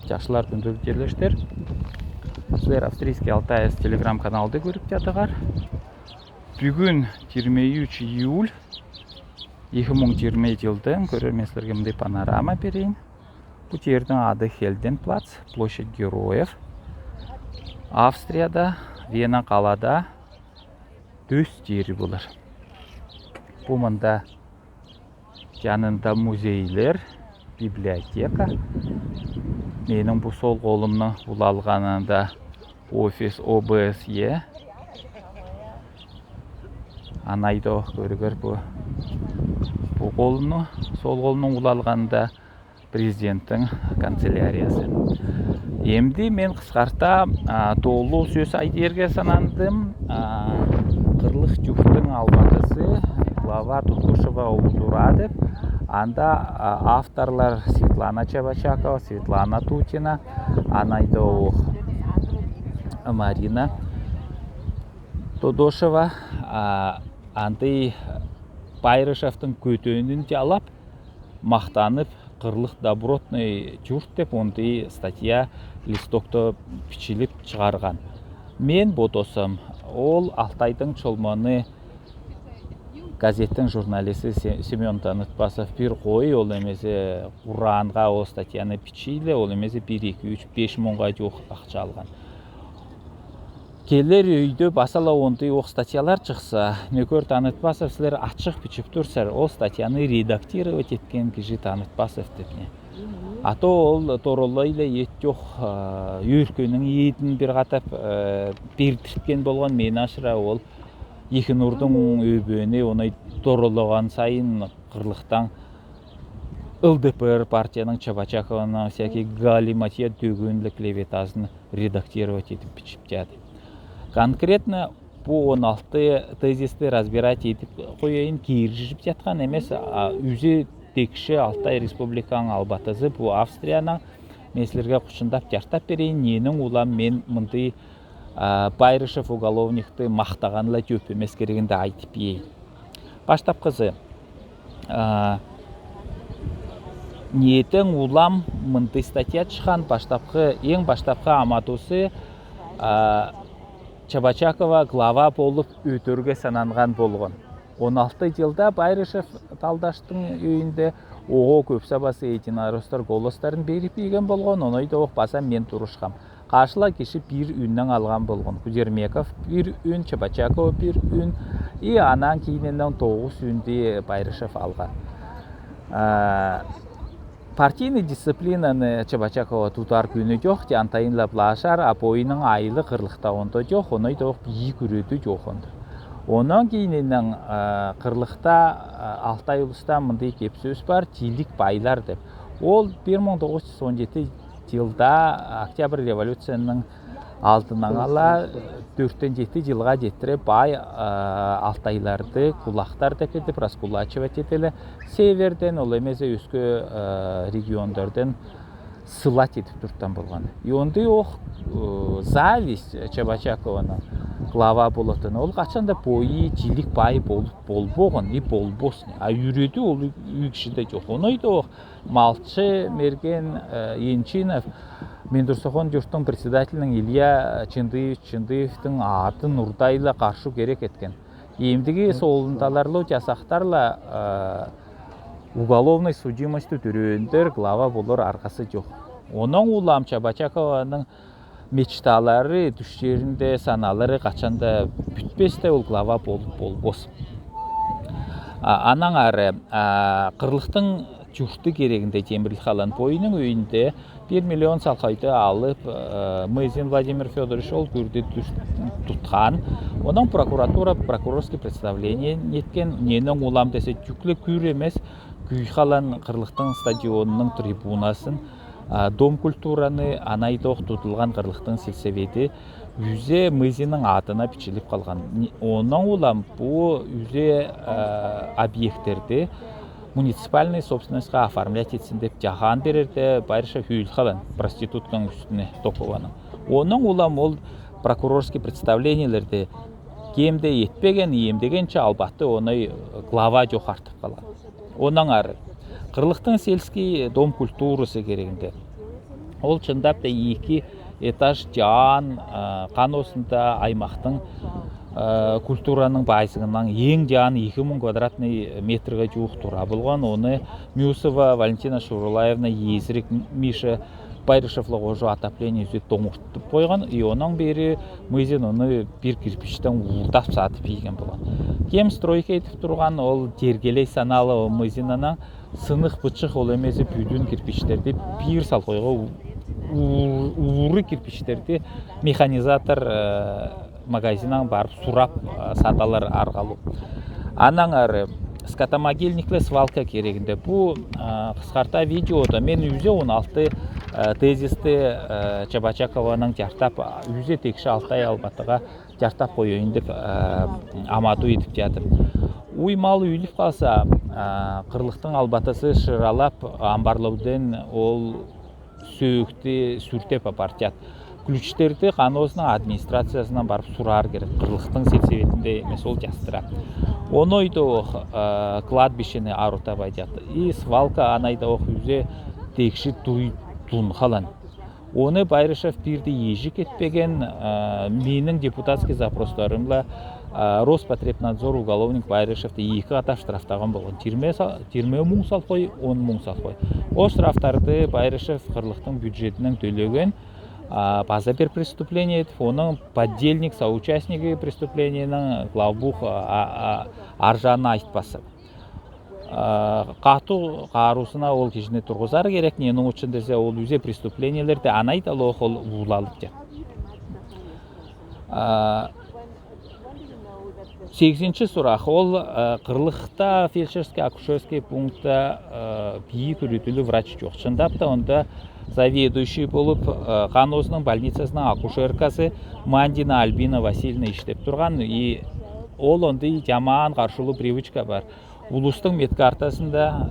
жакшылар күндү жерлештер. Силер австрийский Алтай телеграм каналды көрүп жатыгар. Бүгүн 23 июль 2020 жылдын көрөрмөн силерге мындай панорама берейин. Бу жердин аты Хельденплац, площадь героев. Австрияда, Вена калада дөс жери булар. Бу мында жанында музейлер, библиотека. Менің бұл сол қолымның улалғанында офис ОБСЕ. Анайды көрігер бұл қолымның, сол қолымның улалғанында президенттің канцеляриясы. Емді мен қысқарта толу сөз айдерге санандым. Қырлық жүктің албатысы глава Туткушева Улдурадев. Анда авторлар Светлана Чабачакова, Светлана Тутина, анайды Марина Тодошева, андай Байрышевтың көтөнін жалап, мақтанып, қырлық добротный жұрт деп ондай статья листокта пичилип шығарған. Мен ботосым, ол Алтайдың чолманы газеттің журналисті Семен Танытбасов бір қой, ол емезе Құранға о статьяны пичилі, ол емезе 1-2-3-5 мыңға жоқ ақша алған. Келер үйді басала ондай оқ статьялар шықса, Нөкер Танытбасов сілер ашық пичіп тұрсар, ол статьяны редактировать еткен кіші Танытбасов депне. Ато ол торолайлы ет жоқ, үйіркөнің етін бір қатап бердірткен болған мен ашыра ол екі нұрдың өбөне онай торолаған сайын қырлықтан ЛДПР партияның Чабачакована всякий галиматия төгөнлі клеветасын редактировать етіп пичіп жады. Конкретно по 16 тезисті разбирать етіп қойайын кейіржіп жатқан емес, үзе текші Алтай Республиканың албатызы бұл Австрияның меслерге құшындап жартап берейін, ненің улам мен мұндай Байрышев уголовникті мақтағанла көп емес керегінде айтып ейін. Баштап қызы, ниетің улам мұндай статья шыққан ең баштапқы аматусы Чабачакова глава болып өтөрге сананған болған. 16 жылда Байрышев талдаштың үйінде оғы көп сабасы единаростар голостарын беріп еген болған, онайды оқ баса мен тұрышқам. Қашыла кеші бір үннің алған болған. Кузермеков бір үн, Чабачакова бір үн, анан кейінен 9 үнде Байрышев алған. Партийный дисциплинаны Чабачакова тұтар күні жоқ, антайынла плашар, апойының айлы қырлықта онда жоқ, онайды оқ бейі күреті жоқ онда. Онан кейінен қырлықта Алтай ұлыстан мұндай кеп сөз бар, тилік байлар деп. Ол 1917 жылда Октябрь революцияның алдынан ала 4-7 жылға жеттіре бай Алтайларды кулақтар деп етіп, раскулачивать етілі. Северден, ол емезе өскі региондардан сылат етіп тұрттан болған. Ондай оқ зависть Чабачакованың глава болатын. Ол қачанда бойы жилік бай болбоғын, болбосын. Үйреті ол үйкшіде жоқ. Онайды оқ Малчы, Мерген, Енчинов, Мендурсохон жұрттың председателінің Илья Чындыевтің атын ұрдайлы қаршу керек еткен. Емдігі солындаларлы жасақтарла уголовный судимості түрендер глава болыр арқасы жоқ. Оның улам Чабачакованың мечталары, түштерінде саналары қачанда бүтпесте ол глава болбос. Анан ары қырлықтың жұрты керегінде Темірлі қалан бойының өйінде 1 миллион салқайды алып Мызин Владимир Федорович ол көрді тұтқан. Оның прокурорский представление неткен, ненің улам десе жүклі көр емес, күй қалан қырлықтың стадионының трибунасын, дом культураны анайдоқ тұтылған қырлықтың сельсоветі үзе Мызинның атына пичиліп қалған. Оның улам бұл үзе объекттерді муниципальный собственностьқа оформлять етсін деп жаған берерді Байрышев үйіл қалан проститутканың үстіне тоқываны. Оның улам ол прокурорский представлениелерді кемде етпеген, емдегенше албатты оны глава жоқ артып қалған. Оның ары қырлықтың сельский дом культурасы керегінде Ол чындап да 2 этаж жаан Каносында аймақтың культураның байсығынан ең жаан 2000 квадратный метрге жуық тура болған. Оны Мюсова Валентина Шурулаевна езірік Миша Байрышевлы қожу отопление үзе тоңыртып қойған. И оның бері мөзен оны бір кирпичтен ұлдап сатып еген болған. Кем стройка етіп тұрған ол тергелей саналы мөзенінің сынық бычық ол емесі пүйден кирпичтерді бір сал қойға уыры кирпичтерді механизатор магазинан барып сурап саталар арғалу. Анан ары скотомогильникле свалка керегінде. Бұл қысқарта видеода мен үзе 16 тезисті Чабачакованың жартап үзе текші Алтай Алматыға жартап қойын деп амату етіп жатыр. Уймалы үйліп қалса қырлықтың албатысы шыралап амбарлауден ол сөйікті сүртеп апартят. Ключтерді Каносының администрациясынан барып сұрар керек. Қырлықтың сетсеветінде емес ол жастыра. Оны ойды кладбищені арута байдяты. И свалка анайда үзе текші туйтун қалан. Оны Байрышев бірді ежі кетпеген менің депутатский запростарымла Роспотребнадзор уголовник Байрышевті 2 ата штрафтаған болған. 20 мың сал қой, 10 мың сал қой. О штрафтарды Байрышев қырлықтың бюджетінің төлеген база бір преступление етіп, оның поддельник, соучастнигі преступлениенің главбух аржаны айтпасы. Қату қарусына ол кешіне тұрғызар керек, ненің үшін десе ол үзе преступлениелерді анайталы ол ұлалып жа. 8-ші сұрақ, ол қырлықта фельдшерский-акушерский пунктта бейі күрітілі врач жоқ. Шындапта онда заведующий болып Каносының больницасының акушеркасы Мандина Альбина Васильевна іштеп тұрған. И ол ондай жаман қаршылы привычка бар. Улустың медкартасында,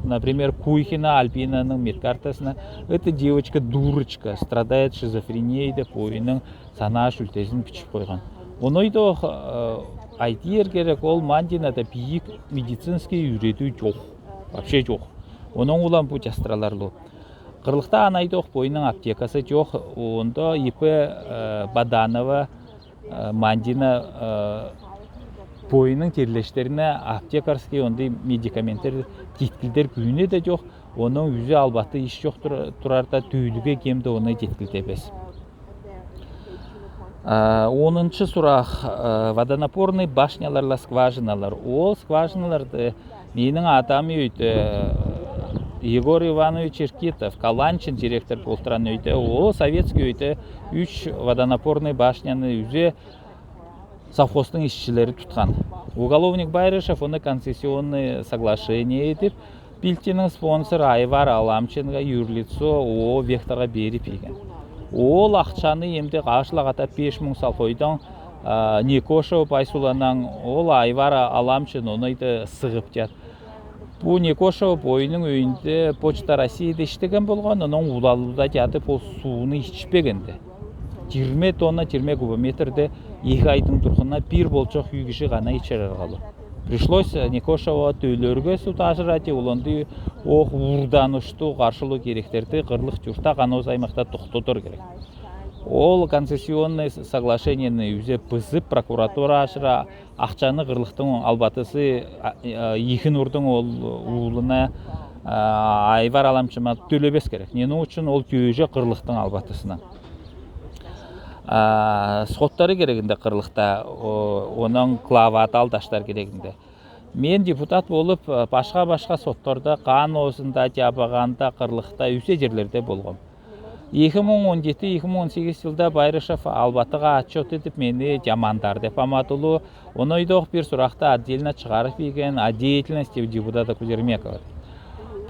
например, Куйхина Альбинаның медкартасына эта девочка дурочка, страдает шизофренией деп ойының сана шүлтесін пішіп қойған. Онойды айтер керек, ол Мандинада бейік медицинский үйрету жоқ, вообще жоқ. Оның улан бұл жастыраларлы. Қырлықта анайдық бойының аптекасы жоқ, онда епі Баданова Мандина бойының терлештеріне аптекарский ондай медикаменттер жеткілдер күйіне де жоқ, оның үзе албаты еш жоқ тұрарда төйліге кемді оны жеткілдебес. 10-шы сұрақ, водонапорный башняларла скважиналар. Ол скважиналарды менің атамы өйті Егор Иванович Иркитов, Каланчин директор болтыран өйті, ол советский өйті 3 водонапорный башняны үзе совхоздың işçileri тұтқан. Уголовник Байрышев оны концессионный соглашение етіп, Пилтінің спонсор Айвар Аламченға юрлицо о векторға беріп еген. Ол ақшаны емде қашылағата 5000 сал қойдан Никошев Байсуланан ол Айвар Аламчен оныйды сығып жат. Бұл Никошев бойының өйінде Почта Россияда іштеген болған, оның улалуда жатып ол суыны ішпегенді. 20 тонна 20 кубометрде 2 айдың тұрғына бір болчақ үйгіші ғана içer арғалы. Пришлось Никошева төйлерге су тажырати, оланды оқ урдан ұшты қаршылы керектерді қырлық жұрта Канос аймақта тоқтотыр керек. Ол концессионный соглашениені үзе пызып прокуратура ашыра ақчаны қырлықтың албатысы ехін ұрдың ұлына Айвар Аламчыма төлебес керек. Нені үшін ол күйеже қырлықтың албатысына. Сходтары керегінде қырлықта, оның клават алдаштар керегінде. Мен депутат болып, башқа соттарда, Каносында, Жабағанда, қырлықта, үсе жерлерде болғым. 2017-2018 жылда Байрышев Албатыға отчет етіп мені жамандар деп аматылу, оны ойдоқ бір сұрақта отдельно шығарып еген деятельности депутата Кузермекова.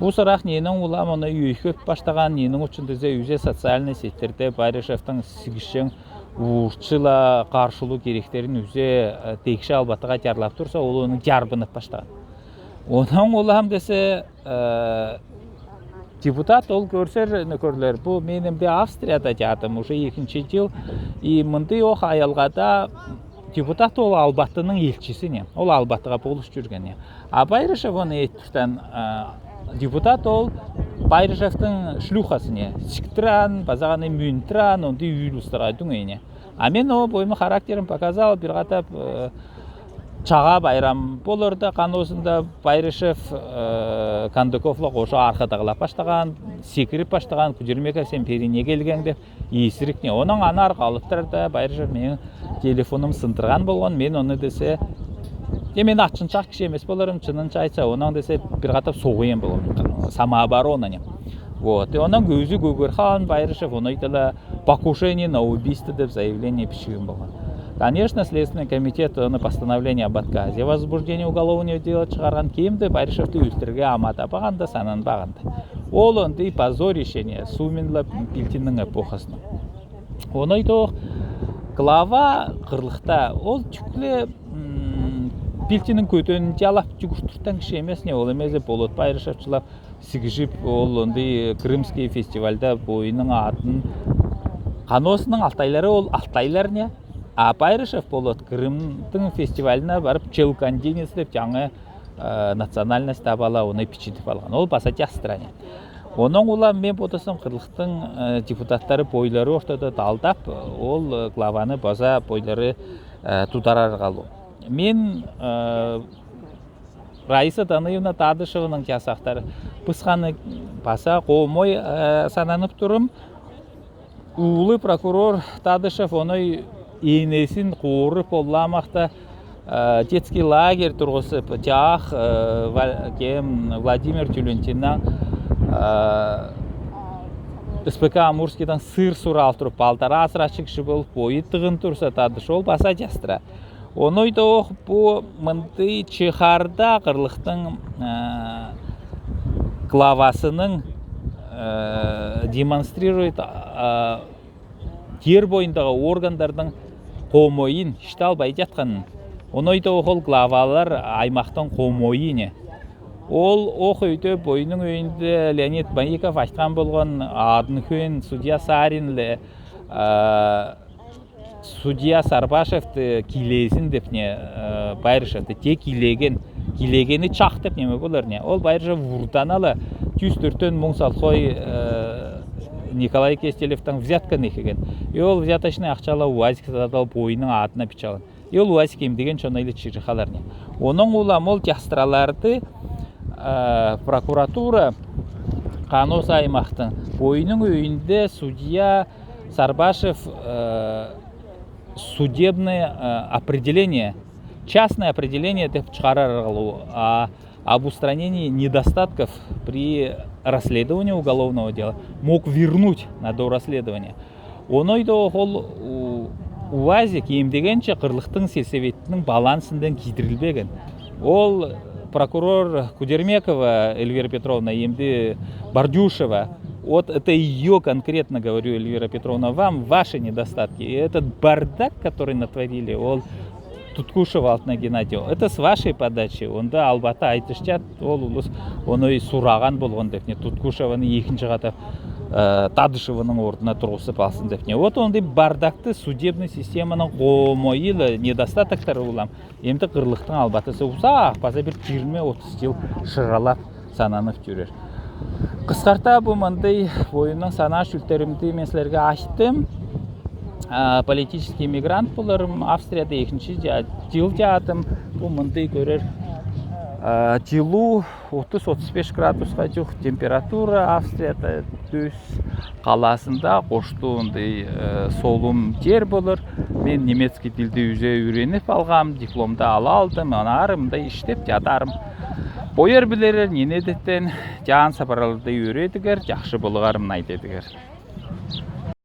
Бұл сұрақ ненің улам оны үйкөп баштаған, ненің үшіндізе үзе социальный сеттерде Байрышевтың сігішін ұшчыла қаршылу керектерін үзе текші Албатыға жарлап тұрса, ол оны жарбынып баштаған. Оның улам десе депутат ол көрсер нөкерлер. Бұл менімде Австрияда жатым, уже 2-ші жыл. И мұнды оқ аялғада депутат ол Албатының елчісіне, ол Албатыға болуш жүргене. А Байрышев оны еттіктен депутат ол Байрышевтың шлюхасыне сиктиран, базаганы мюнтран, онды үйлустарға дүңейне. А мен о бойымы характерін показал, бір қатап чаға байрам болырды қаносында Байрышев Кандыковла қошы арқадағылап баштаған, секіріп баштаған, Кудермеков сен перине келген деп есірікне. Оның аны арқалықтырды, Байрышев менің телефоным сындырған болған, мен оны десе мен атшыншақ кіші емес боларым, чынынша айтса, оның десе бір қатап соғыен болым, самооборона не. Вот, и оның көзі Гөгерхан Байрышев, он айтыла покушение на убийство деп заявление пишем болған. Конечно, Следственный комитет на постановление об отказе возбуждения уголовного дела шығарған кемді Байрышевті өлтірге амата бағанды, санан бағанды. Ол онды позорище не, Суминла Пилтиннің эпохасына. Оны айтық, глава қырлықта, ол түклі Пилтиннің көтөнін жалап жүгіртірттен кіші емес не, ол емезе болот Байрышевшылап сігіжіп, ол онды Крымский фестивальда бойының атын қаносының алтайлары, ол алтайлар не? А Байрышев болот Крымдың фестиваліне барып челкандинец деп жаңы национальность табала, оны печетіп алған. Ол басатя стране. Оның улам мен ботасын қырлықтың депутаттары бойлары ортада талдап, ол главаны база бойлары тутарар қалу. Мен Раиса Даныевна Тадышеваның жасақтары пысқаны баса қомой сананып тұрым. Улы прокурор Тадышев оны енесін қуырып оламақта детский лагерь тұрғысы жақ Владимир Тюлентиннан СПК Амурскийдан сыр сұрал тұрып, балтара асырашық кіші болып, бойы тұғын тұрса Тадыш ол баса жастыра. Оны ойда оқ бұл мұнды чехарда қырлықтың главасының демонстрирует жер бойындағы органдардың қомойын штал бай жатқанын. Оны ойда ол главалар аймақтың қомойыне. Ол оқ өйті бойының өйінде Леонид Баников айтқан болған адын көн судья Саринлі, судья Сарбашевті килесін депне Байрышевті те килегені чақ деп неме болар не. Ол Байрышев вұрданалы 104 мың салқой Николай Кестелевтің взятканы екеген. И ол взяточный ақчалы УАЗик садал бойының атына пичалын. И ол УАЗик емдеген чонайлы чирихалар не. Оның улам ол жастыраларды прокуратура қанос аймақтың бойының өйінде судья Сарбашев судебное определение, частное определение деп шығарар об устранении недостатков при расследовании уголовного дела мог вернуть на дорасследование. Оны да ол УАЗик емдегенше қырлықтың сельсоветінің балансынден кидірілбеген. Ол прокурор Кудермекова Эльвира Петровна, емді Бардюшева, вот это ее конкретно говорю, Эльвира Петровна, вам ваши недостатки. И этот бардак, который натворили, ол Туткушева алтына Геннадий, это с вашей подачи. Онда албата айтышчат, ол улус, оны сұраған болған депне. Туткушеваны екінші қатап Тадышеваның ордына тұрғысып алсын депне. Вот ондай бардакты судебный системаның қомойылы недостатоктары улам. Емді қырлықтың албатысы ұсақ, база бір 20-30 жыл шыралап сананып жүрер. Қысқарта бұл мындай ойының сана шүлтерімді мен сілерге аштым. Политический мигрант боларым, Австрияда екінші жыл жатым. Бұл мындай көрер. Жылу 30-35 градусқа жоқ температура Австрияда төс қаласында қоштуындай солым жер болыр. Мен немецкий тілді үзе үйреніп алғам, дипломды ала алдым, анарымда іштеп жатарым. Бойыр білерер, ненедеттен жан сапараларды үйретігер, жақшы болғарым найдедігер.